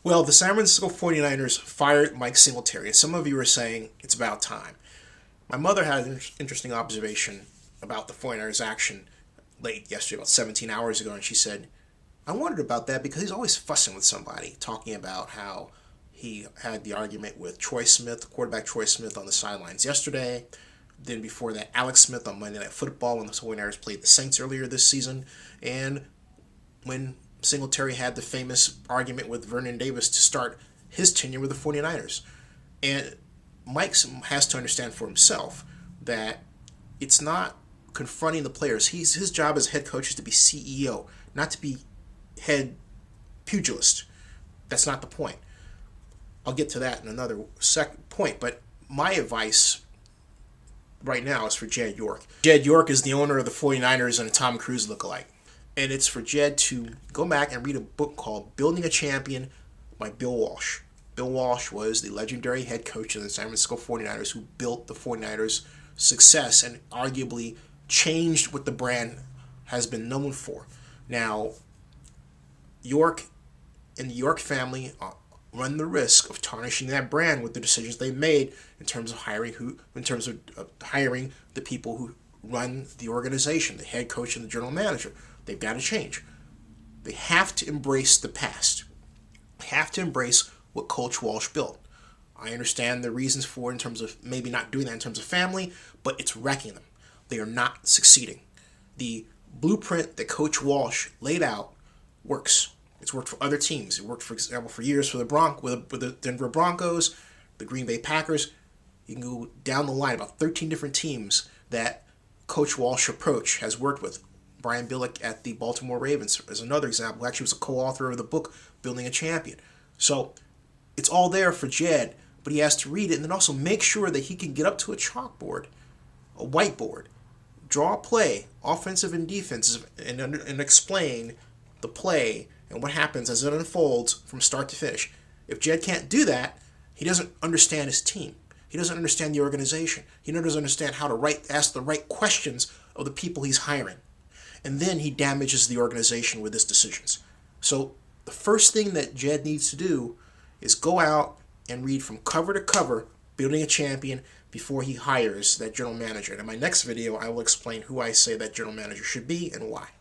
Well, the San Francisco 49ers fired Mike Singletary, and some of you are saying it's about time. My mother had an interesting observation about the 49ers action late yesterday, about 17 hours ago, and she said, I wondered about that because he's always fussing with somebody, talking about how he had the argument with Troy Smith, quarterback Troy Smith, on the sidelines yesterday. Then before that, Alex Smith on Monday Night Football when the 49ers played the Saints earlier this season. And when Singletary had the famous argument with Vernon Davis to start his tenure with the 49ers. And Mike has to understand for himself that it's not confronting the players. His job as head coach is to be CEO, not to be head pugilist. That's not the point. I'll get to that in another point, but my advice right now is for Jed York. Jed York is the owner of the 49ers and a Tom Cruise lookalike. And it's for Jed to go back and read a book called Building a Champion by Bill Walsh. Bill Walsh was the legendary head coach of the San Francisco 49ers who built the 49ers' success and arguably changed what the brand has been known for. Now, York and the York family run the risk of tarnishing that brand with the decisions they made in terms of hiring the people who run the organization, the head coach and the general manager. They've got to change. They have to embrace the past. They have to embrace what Coach Walsh built. I understand the reasons for it in terms of maybe not doing that in terms of family, but it's wrecking them. They are not succeeding. The blueprint that Coach Walsh laid out works. It's worked for other teams. It worked, for example, for years for the Denver Broncos, the Green Bay Packers. You can go down the line, about 13 different teams that Coach Walsh approach has worked with. Brian Billick at the Baltimore Ravens is another example. Actually, was a co-author of the book Building a Champion. So it's all there for Jed, but he has to read it and then also make sure that he can get up to a chalkboard, a whiteboard, draw a play, offensive and defensive, and explain the play and what happens as it unfolds from start to finish. If Jed can't do that, he doesn't understand his team. He doesn't understand the organization. He doesn't understand how to ask the right questions of the people he's hiring. And then he damages the organization with his decisions. So the first thing that Jed needs to do is go out and read from cover to cover Building a Champion before he hires that general manager. And in my next video, I will explain who I say that general manager should be and why.